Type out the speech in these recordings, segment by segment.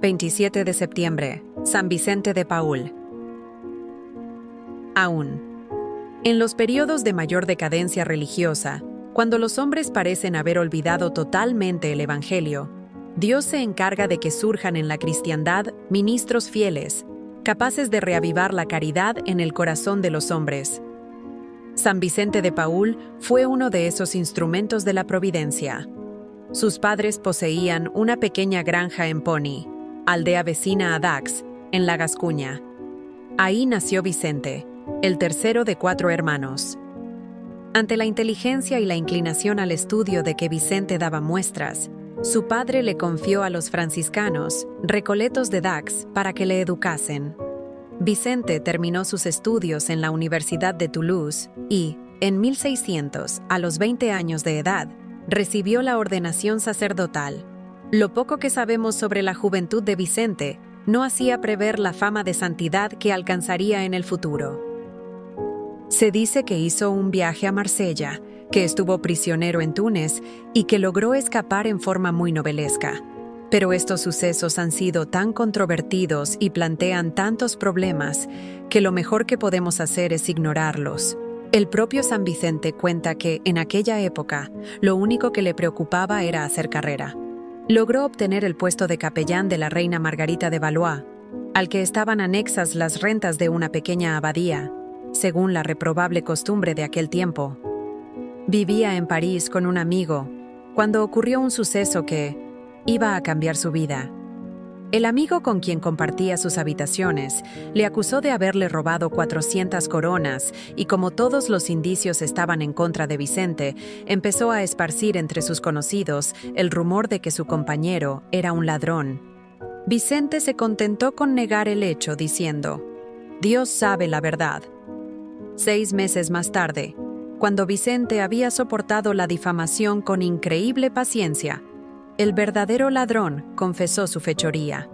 27 de septiembre, San Vicente de Paúl. Aún. En los periodos de mayor decadencia religiosa, cuando los hombres parecen haber olvidado totalmente el Evangelio, Dios se encarga de que surjan en la cristiandad ministros fieles, capaces de reavivar la caridad en el corazón de los hombres. San Vicente de Paúl fue uno de esos instrumentos de la providencia. Sus padres poseían una pequeña granja en Pony, aldea vecina a Dax, en la Gascuña. Ahí nació Vicente, el tercero de 4 hermanos. Ante la inteligencia y la inclinación al estudio de que Vicente daba muestras, su padre le confió a los franciscanos, recoletos de Dax, para que le educasen. Vicente terminó sus estudios en la Universidad de Toulouse y, en 1600, a los 20 años de edad, recibió la ordenación sacerdotal. Lo poco que sabemos sobre la juventud de Vicente no hacía prever la fama de santidad que alcanzaría en el futuro. Se dice que hizo un viaje a Marsella, que estuvo prisionero en Túnez y que logró escapar en forma muy novelesca. Pero estos sucesos han sido tan controvertidos y plantean tantos problemas que lo mejor que podemos hacer es ignorarlos. El propio San Vicente cuenta que, en aquella época, lo único que le preocupaba era hacer carrera. Logró obtener el puesto de capellán de la reina Margarita de Valois, al que estaban anexas las rentas de una pequeña abadía, según la reprobable costumbre de aquel tiempo. Vivía en París con un amigo, cuando ocurrió un suceso que iba a cambiar su vida. El amigo con quien compartía sus habitaciones le acusó de haberle robado 400 coronas y, como todos los indicios estaban en contra de Vicente, empezó a esparcir entre sus conocidos el rumor de que su compañero era un ladrón. Vicente se contentó con negar el hecho, diciendo: «Dios sabe la verdad». 6 meses más tarde, cuando Vicente había soportado la difamación con increíble paciencia, el verdadero ladrón confesó su fechoría.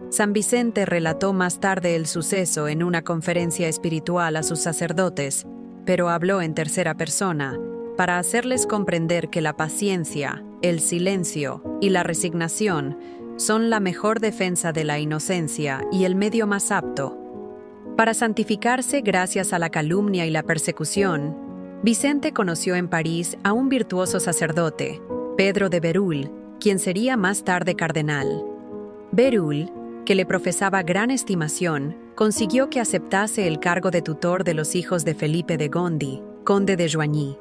San Vicente relató más tarde el suceso en una conferencia espiritual a sus sacerdotes, pero habló en tercera persona para hacerles comprender que la paciencia, el silencio y la resignación son la mejor defensa de la inocencia y el medio más apto. Para santificarse gracias a la calumnia y la persecución, Vicente conoció en París a un virtuoso sacerdote, Pedro de Berulle, quien sería más tarde cardenal. Berulle, que le profesaba gran estimación, consiguió que aceptase el cargo de tutor de los hijos de Felipe de Gondi, conde de Joigny.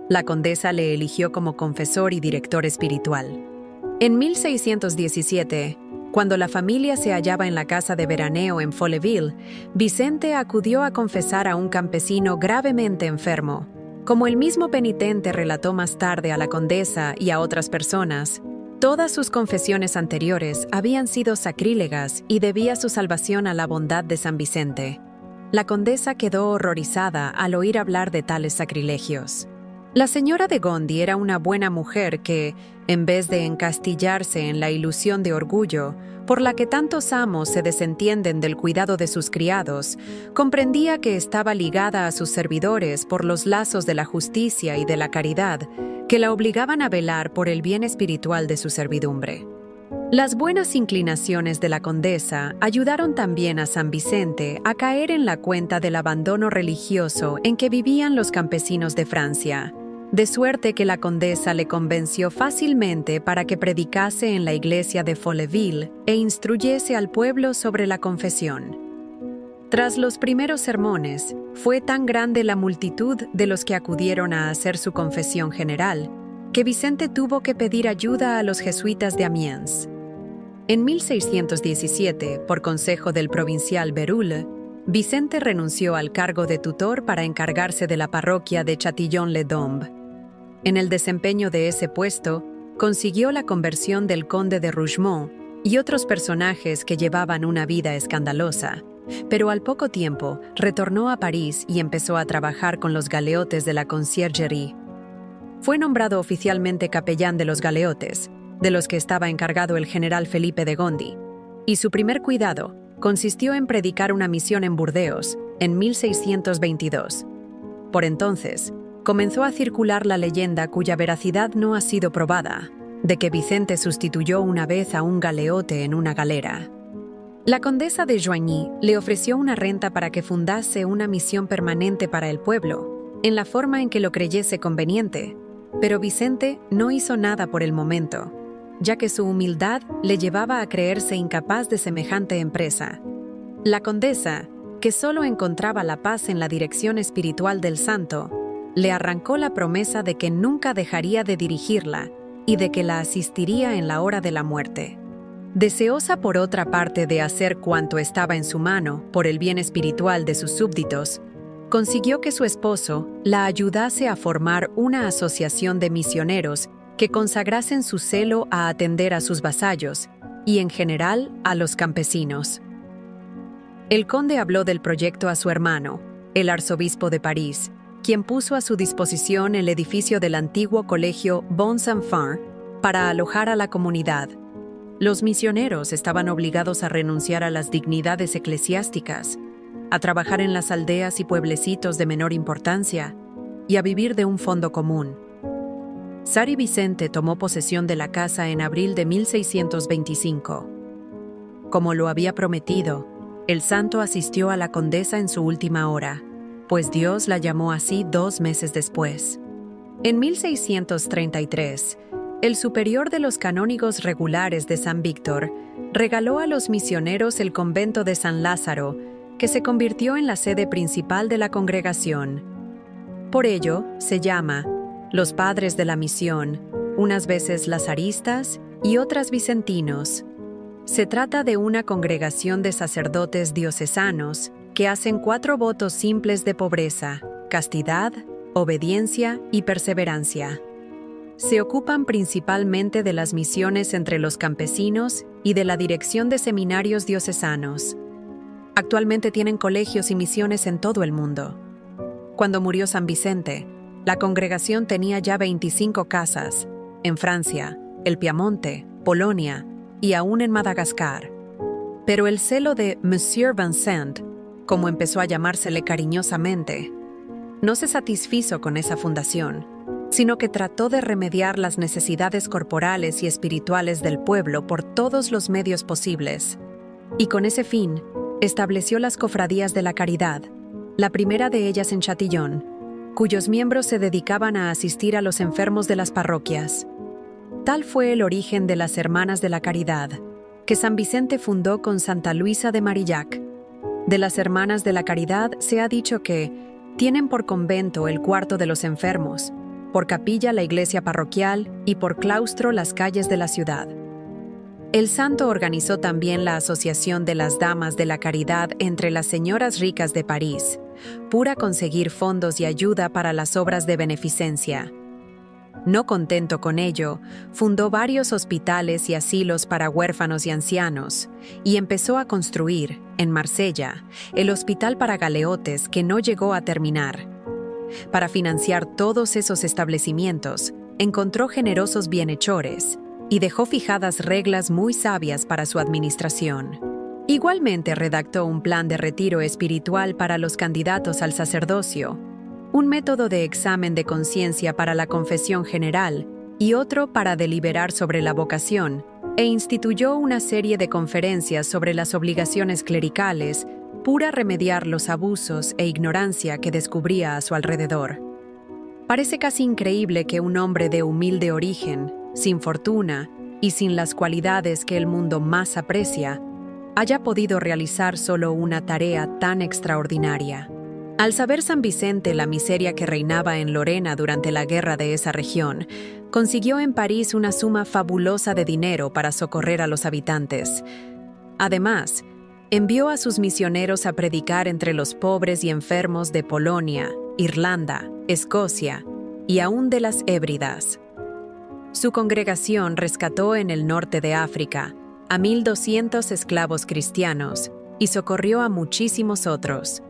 La condesa le eligió como confesor y director espiritual. En 1617, cuando la familia se hallaba en la casa de veraneo en Folleville, Vicente acudió a confesar a un campesino gravemente enfermo. Como el mismo penitente relató más tarde a la condesa y a otras personas, todas sus confesiones anteriores habían sido sacrílegas y debía su salvación a la bondad de San Vicente. La condesa quedó horrorizada al oír hablar de tales sacrilegios. La señora de Gondi era una buena mujer que, en vez de encastillarse en la ilusión de orgullo, por la que tantos amos se desentienden del cuidado de sus criados, comprendía que estaba ligada a sus servidores por los lazos de la justicia y de la caridad, que la obligaban a velar por el bien espiritual de su servidumbre. Las buenas inclinaciones de la condesa ayudaron también a San Vicente a caer en la cuenta del abandono religioso en que vivían los campesinos de Francia, de suerte que la condesa le convenció fácilmente para que predicase en la iglesia de Folleville e instruyese al pueblo sobre la confesión. Tras los primeros sermones, fue tan grande la multitud de los que acudieron a hacer su confesión general, que Vicente tuvo que pedir ayuda a los jesuitas de Amiens. En 1617, por consejo del provincial Berulle, Vicente renunció al cargo de tutor para encargarse de la parroquia de Châtillon-les-Dombes. En el desempeño de ese puesto, consiguió la conversión del conde de Rougemont y otros personajes que llevaban una vida escandalosa, pero al poco tiempo retornó a París y empezó a trabajar con los galeotes de la Conciergerie. Fue nombrado oficialmente capellán de los galeotes, de los que estaba encargado el general Felipe de Gondi, y su primer cuidado consistió en predicar una misión en Burdeos, en 1622. Por entonces, comenzó a circular la leyenda cuya veracidad no ha sido probada, de que Vicente sustituyó una vez a un galeote en una galera. La condesa de Joigny le ofreció una renta para que fundase una misión permanente para el pueblo, en la forma en que lo creyese conveniente, pero Vicente no hizo nada por el momento, ya que su humildad le llevaba a creerse incapaz de semejante empresa. La condesa, que solo encontraba la paz en la dirección espiritual del santo, le arrancó la promesa de que nunca dejaría de dirigirla y de que la asistiría en la hora de la muerte. Deseosa por otra parte de hacer cuanto estaba en su mano por el bien espiritual de sus súbditos, consiguió que su esposo la ayudase a formar una asociación de misioneros que consagrasen su celo a atender a sus vasallos y, en general, a los campesinos. El conde habló del proyecto a su hermano, el arzobispo de París, quien puso a su disposición el edificio del antiguo colegio Bons Enfants para alojar a la comunidad. Los misioneros estaban obligados a renunciar a las dignidades eclesiásticas, a trabajar en las aldeas y pueblecitos de menor importancia y a vivir de un fondo común. Sari Vicente tomó posesión de la casa en abril de 1625. Como lo había prometido, el santo asistió a la condesa en su última hora, pues Dios la llamó así 2 meses después. En 1633, el superior de los canónigos regulares de San Víctor regaló a los misioneros el convento de San Lázaro, que se convirtió en la sede principal de la congregación. Por ello, se llama los Padres de la Misión, unas veces lazaristas y otras vicentinos. Se trata de una congregación de sacerdotes diocesanos que hacen 4 votos simples de pobreza, castidad, obediencia y perseverancia. Se ocupan principalmente de las misiones entre los campesinos y de la dirección de seminarios diocesanos. Actualmente tienen colegios y misiones en todo el mundo. Cuando murió San Vicente, la congregación tenía ya 25 casas, en Francia, el Piamonte, Polonia y aún en Madagascar. Pero el celo de Monsieur Vincent, como empezó a llamársele cariñosamente, no se satisfizo con esa fundación, sino que trató de remediar las necesidades corporales y espirituales del pueblo por todos los medios posibles, y con ese fin estableció las cofradías de la caridad, la primera de ellas en Chatillon, cuyos miembros se dedicaban a asistir a los enfermos de las parroquias. Tal fue el origen de las Hermanas de la Caridad, que San Vicente fundó con Santa Luisa de Marillac. De las Hermanas de la Caridad se ha dicho que tienen por convento el cuarto de los enfermos, por capilla la iglesia parroquial y por claustro las calles de la ciudad. El santo organizó también la Asociación de las Damas de la Caridad entre las señoras ricas de París, pura conseguir fondos y ayuda para las obras de beneficencia. No contento con ello, fundó varios hospitales y asilos para huérfanos y ancianos, y empezó a construir, en Marsella, el hospital para galeotes que no llegó a terminar. Para financiar todos esos establecimientos, encontró generosos bienhechores y dejó fijadas reglas muy sabias para su administración. Igualmente redactó un plan de retiro espiritual para los candidatos al sacerdocio, un método de examen de conciencia para la confesión general y otro para deliberar sobre la vocación, e instituyó una serie de conferencias sobre las obligaciones clericales, pura remediar los abusos e ignorancia que descubría a su alrededor. Parece casi increíble que un hombre de humilde origen, sin fortuna y sin las cualidades que el mundo más aprecia, haya podido realizar solo una tarea tan extraordinaria. Al saber San Vicente la miseria que reinaba en Lorena durante la guerra de esa región, consiguió en París una suma fabulosa de dinero para socorrer a los habitantes. Además, envió a sus misioneros a predicar entre los pobres y enfermos de Polonia, Irlanda, Escocia y aún de las Hébridas. Su congregación rescató en el norte de África a 1,200 esclavos cristianos y socorrió a muchísimos otros.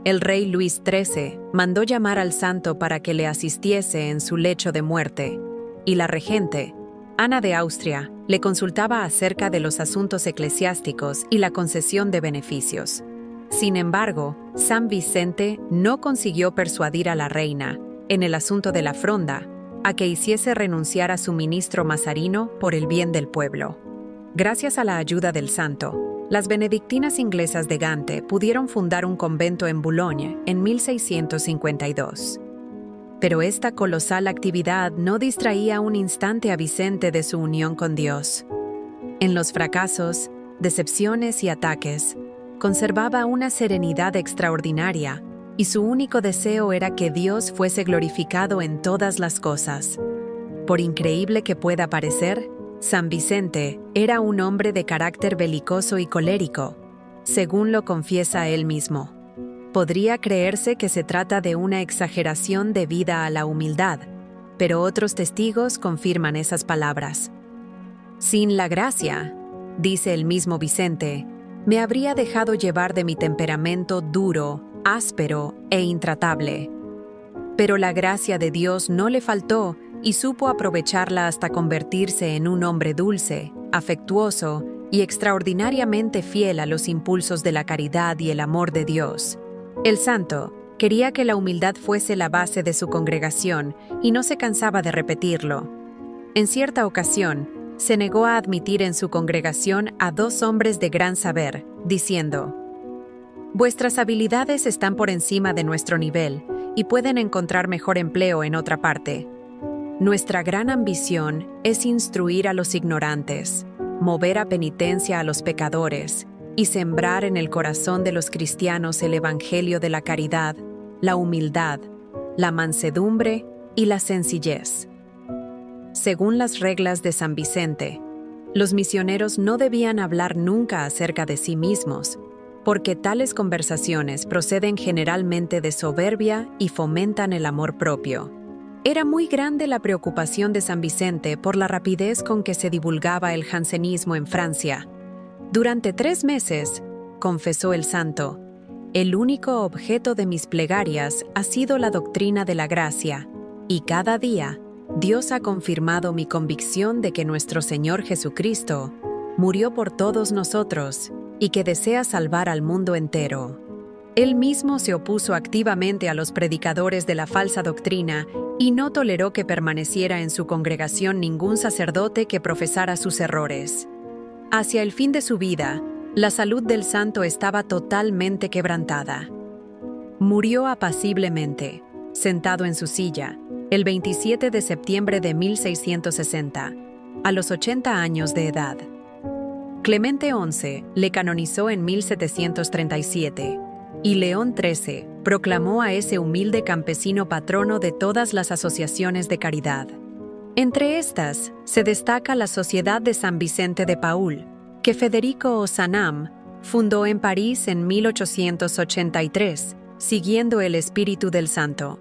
El rey Luis XIII mandó llamar al santo para que le asistiese en su lecho de muerte, y la regente, Ana de Austria, le consultaba acerca de los asuntos eclesiásticos y la concesión de beneficios. Sin embargo, San Vicente no consiguió persuadir a la reina, en el asunto de la fronda, a que hiciese renunciar a su ministro Mazarino por el bien del pueblo. Gracias a la ayuda del santo, las benedictinas inglesas de Gante pudieron fundar un convento en Boulogne en 1652. Pero esta colosal actividad no distraía un instante a Vicente de su unión con Dios. En los fracasos, decepciones y ataques, conservaba una serenidad extraordinaria, y su único deseo era que Dios fuese glorificado en todas las cosas. Por increíble que pueda parecer, San Vicente era un hombre de carácter belicoso y colérico, según lo confiesa él mismo. Podría creerse que se trata de una exageración debida a la humildad, pero otros testigos confirman esas palabras. Sin la gracia, dice el mismo Vicente, me habría dejado llevar de mi temperamento duro, áspero e intratable. Pero la gracia de Dios no le faltó y supo aprovecharla hasta convertirse en un hombre dulce, afectuoso y extraordinariamente fiel a los impulsos de la caridad y el amor de Dios. El santo quería que la humildad fuese la base de su congregación y no se cansaba de repetirlo. En cierta ocasión, se negó a admitir en su congregación a 2 hombres de gran saber, diciendo: «Vuestras habilidades están por encima de nuestro nivel y pueden encontrar mejor empleo en otra parte. Nuestra gran ambición es instruir a los ignorantes, mover a penitencia a los pecadores y sembrar en el corazón de los cristianos el evangelio de la caridad, la humildad, la mansedumbre y la sencillez». Según las reglas de San Vicente, los misioneros no debían hablar nunca acerca de sí mismos, porque tales conversaciones proceden generalmente de soberbia y fomentan el amor propio. Era muy grande la preocupación de San Vicente por la rapidez con que se divulgaba el jansenismo en Francia. Durante 3 meses, confesó el santo, el único objeto de mis plegarias ha sido la doctrina de la gracia, y cada día Dios ha confirmado mi convicción de que nuestro Señor Jesucristo murió por todos nosotros y que desea salvar al mundo entero. Él mismo se opuso activamente a los predicadores de la falsa doctrina y no toleró que permaneciera en su congregación ningún sacerdote que profesara sus errores. Hacia el fin de su vida, la salud del santo estaba totalmente quebrantada. Murió apaciblemente, sentado en su silla, el 27 de septiembre de 1660, a los 80 años de edad. Clemente XI le canonizó en 1737, y León XIII proclamó a ese humilde campesino patrono de todas las asociaciones de caridad. Entre estas, se destaca la Sociedad de San Vicente de Paúl, que Federico Ozanam fundó en París en 1883, siguiendo el espíritu del santo.